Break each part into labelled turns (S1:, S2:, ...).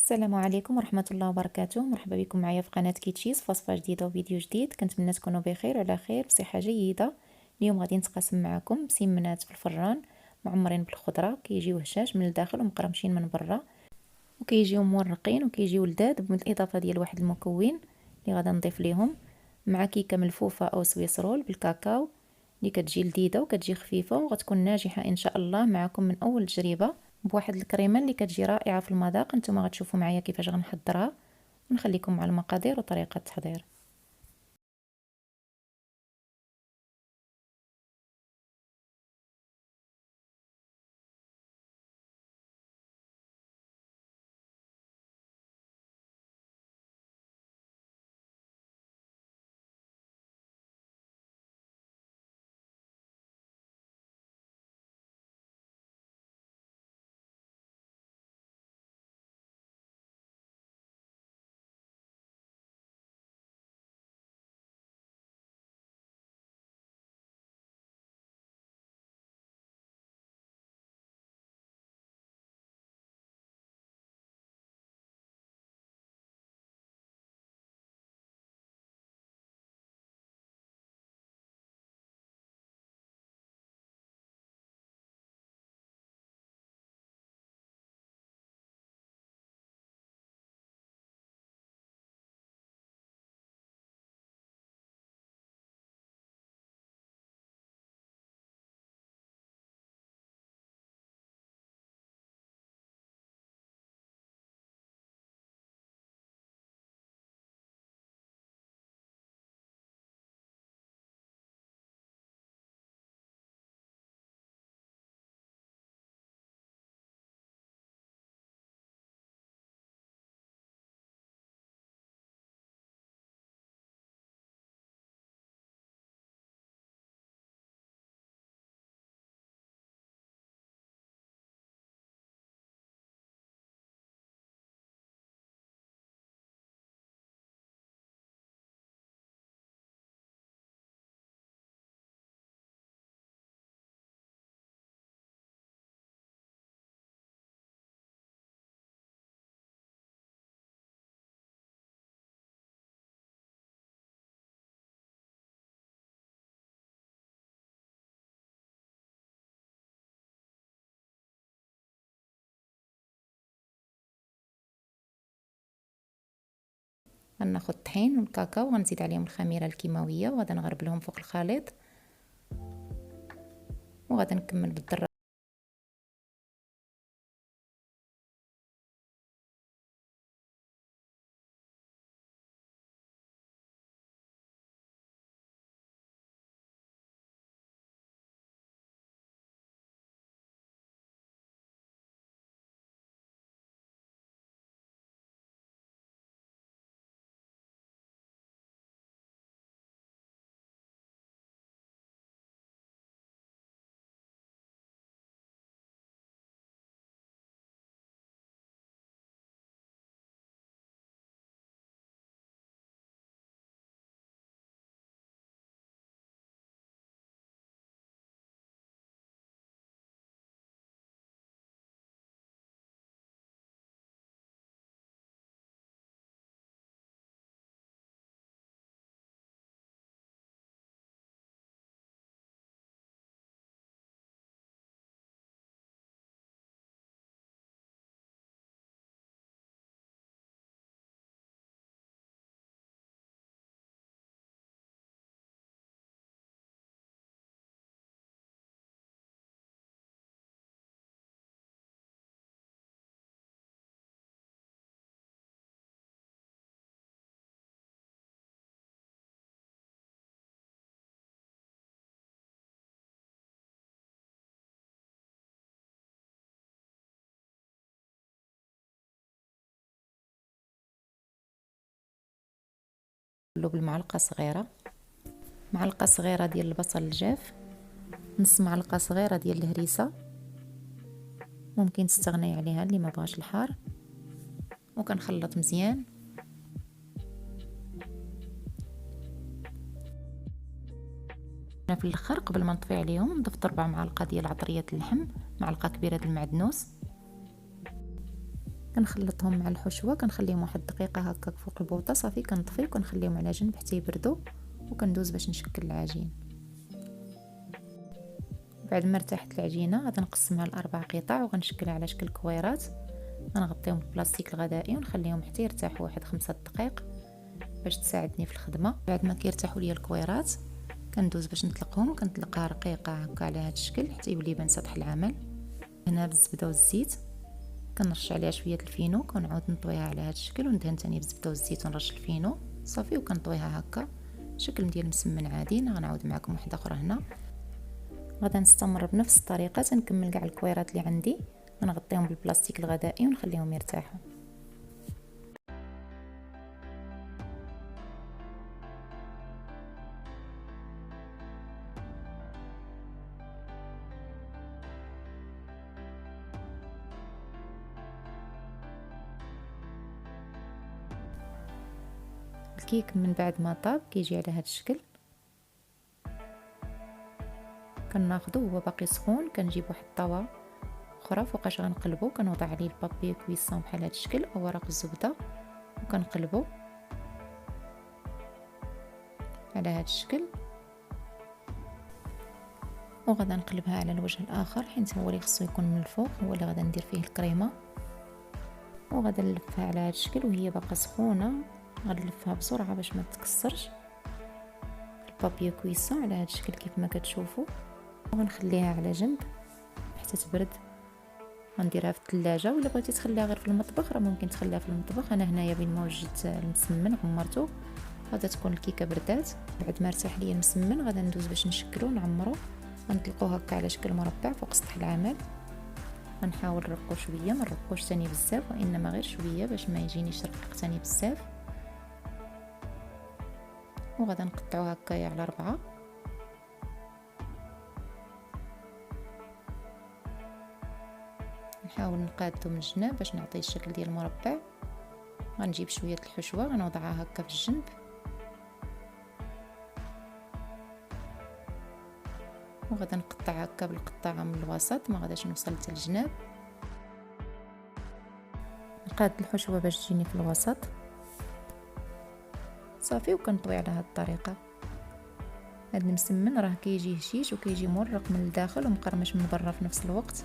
S1: السلام عليكم ورحمة الله وبركاته. مرحبا بكم معايا في قناة كيتشيز في وصفة جديدة وفيديو جديد. كنتمنى تكونوا بخير وعلى خير بصحة جيدة. اليوم غادي نتقاسم معكم مسمنات في الفران معمرين بالخضرة، كيجيو هشاش من الداخل ومقرمشين من برا، وكيجيو مورقين وكيجيو لذاذ، بالاضافة ديال واحد المكون اللي غادي نضيف ليهم مع كيكة ملفوفة او سويس رول بالكاكاو اللي كتجي لذيذة وكتجي خفيفة وغتكون ناجحة ان شاء الله معكم من اول تجربة، بواحد الكريمه اللي كتجي رائعه في المذاق. نتوما غتشوفوا معايا كيفاش غنحضرها، ونخليكم مع المقادير وطريقه التحضير. غناخد الطحين والكاكاو وغنزيد عليهم الخميره الكيماويه وغادي نغربلهم فوق الخليط، وغادي نكمل بالذره. كله بالمعلقه صغيره، معلقه صغيره ديال البصل الجاف، نص معلقه صغيره ديال الهريسه، ممكن تستغني عليها اللي ما بغاش الحار، وكنخلط مزيان. انا في الاخر قبل ما نطفي عليهم ضفت 4 معالق ديال عطريه اللحم، معلقه كبيره ديال المعدنوس، كنخلطهم مع الحشوه، كنخليهم واحد الدقيقه هكاك فوق البوطه صافي، كنطفي وكنخليهم على جنب حتى يبردوا، وكندوز باش نشكل العجين. بعد ما ارتاحت العجينه غادي نقسمها لاربع قطع وغنشكلها على شكل كويرات. غنغطيهم بالبلاستيك الغذائي ونخليهم حتى يرتاحوا واحد 5 دقائق باش تساعدني في الخدمه. بعد ما كيرتاحوا ليا الكويرات كندوز باش نطلقهم، كنطلقها رقيقه هكا على هذا الشكل حتى يولي يبان سطح العمل. هنا بالزبده والزيت كنرش عليها شويه الفينو، كنعاود نطويها على هذا الشكل وندهن ثاني بالزبده والزيت ونرش الفينو صافي، وكنطويها هكا شكل ديال مسمن عادي. غنعاود معكم واحده اخرى هنا. غادا نستمر بنفس الطريقه تنكمل كاع الكويرات اللي عندي، غنغطيهم بالبلاستيك الغذائي ونخليهم يرتاحوا. الكيك من بعد ما طاب كيجي على هذا الشكل. كناخذو هو باقي سخون، كنجيب واحد الطاوه اخرى فوقاش غنقلبو، كنوضع عليه البابي كويسون بحال هذا الشكل او ورق الزبده وكنقلبو على هذا الشكل. وغادا نقلبها على الوجه الاخر حيت هو اللي خصو يكون من الفوق، هو اللي غادا ندير فيه الكريمه. وغادا نلفها على هذا الشكل وهي باقا سخونه، غنلفها بسرعه باش ما تكسرش. البابي كويسون على هذا الشكل كيف ما كتشوفوا، وغنخليها على جنب حتى تبرد. غنديرها في الثلاجه، ولا بغيتي تخليها غير في المطبخ راه ممكن تخليها في المطبخ. انا هنايا بين ما وجدت المسمن عمرته، غادا تكون الكيكه بردات. بعد ما ارتاح ليا المسمن غادا ندوز باش نشكلو نعمرو. غنطلقوه هكا على شكل مربع فوق سطح العمل. غنحاول نرقو شويه، ما نرقوش ثاني بزاف وانما غير شويه باش ما يجينيش رقيق ثاني بزاف. وغادا نقطعوها هكايا على 4. نحاول نقادو من الجناب باش نعطيه الشكل ديال المربع. غنجيب شويه الحشوه غنوضعها هكا في الجنب، وغادا نقطع هكا بالقطاعه من الوسط، ما غاداش نوصل حتى الجناب. نقاد الحشوه باش تجيني في الوسط صافي، وكنطوي على هذه الطريقه. هذا المسمن راه كيجي هشيش وكيجي مرق من الداخل ومقرمش من برا في نفس الوقت.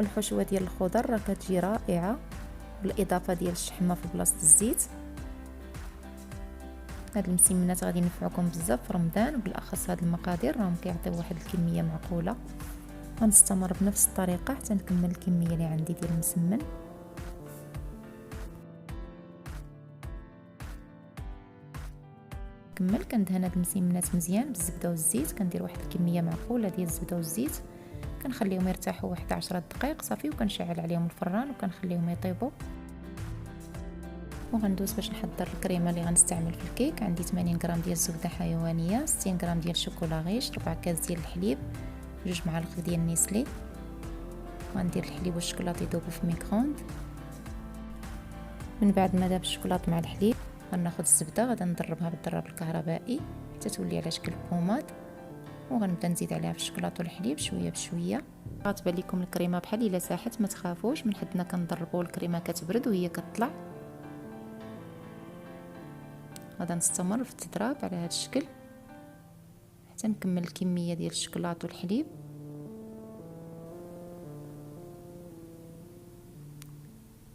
S1: الحشوه ديال الخضر راه كتجي رائعه بالاضافه ديال الشحمه في بلاصه الزيت. هاد المسمنات غادي ينفعوكم بزاف في رمضان، وبالاخص هاد المقادير راهم كيعطيو واحد الكميه معقوله. غنستمر بنفس الطريقه حتى نكمل الكميه اللي عندي ديال المسمن. كمل كندهن هاد المسمنات مزيان بالزبده والزيت، كندير واحد الكميه معقوله ديال الزبده والزيت، كنخليهم يرتاحوا واحد 10 دقائق صافي، وكنشعل عليهم الفران وكنخليهم يطيبوا. وغندوز باش نحضر الكريمه اللي غنستعمل في الكيك. عندي 80 غرام ديال الزبده حيوانيه، 60 غرام ديال الشوكولا غيش، 4 كاس ديال الحليب، 2 معالق ديال نيسلي. غندير الحليب والشوكولاط يذوبوا في ميكرووند. من بعد ما ذاب الشوكولاط مع الحليب غناخذ الزبده، غادا نضربها بالضراب الكهربائي حتى تولي على شكل بوماد، وغنبدا نزيد عليها في الشوكولاط والحليب شويه بشويه. غتبان لكم الكريمه بحال الا ساحت، ما تخافوش، من حدنا كنضربوا الكريمه كتبرد وهي كتطلع. غادا نستمر في التضراب على هذا الشكل حتى نكمل الكميه ديال الشوكولاط والحليب.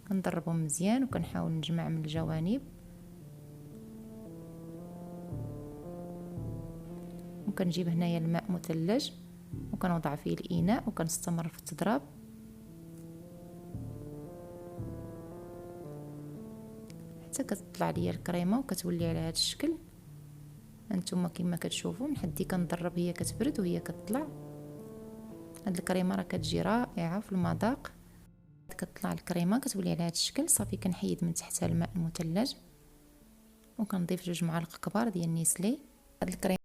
S1: كنضربهم مزيان وكنحاول نجمع من الجوانب، وكنجيب هنايا الماء مثلج وكنوضع فيه الاناء وكنستمر في التضراب حتى كتطلع ليا الكريمه وكتولي على هذا الشكل. هانتوما كما كتشوفوا من حدي كنضرب هي كتبرد وهي كتطلع. هاد الكريمه راه كتجي رائعه في المذاق. كتطلع الكريمه كتولي على هذا الشكل صافي، كنحيد من تحتها الماء المثلج وكنضيف 2 معالق كبار ديال نيسلي. هاد الكريمه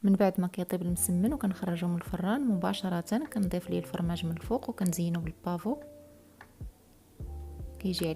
S1: من بعد ما كيطيب المسمن وكنخرجو من الفران مباشره كنضيف ليه الفرماج من الفوق وكنزينو بالبافو كيجي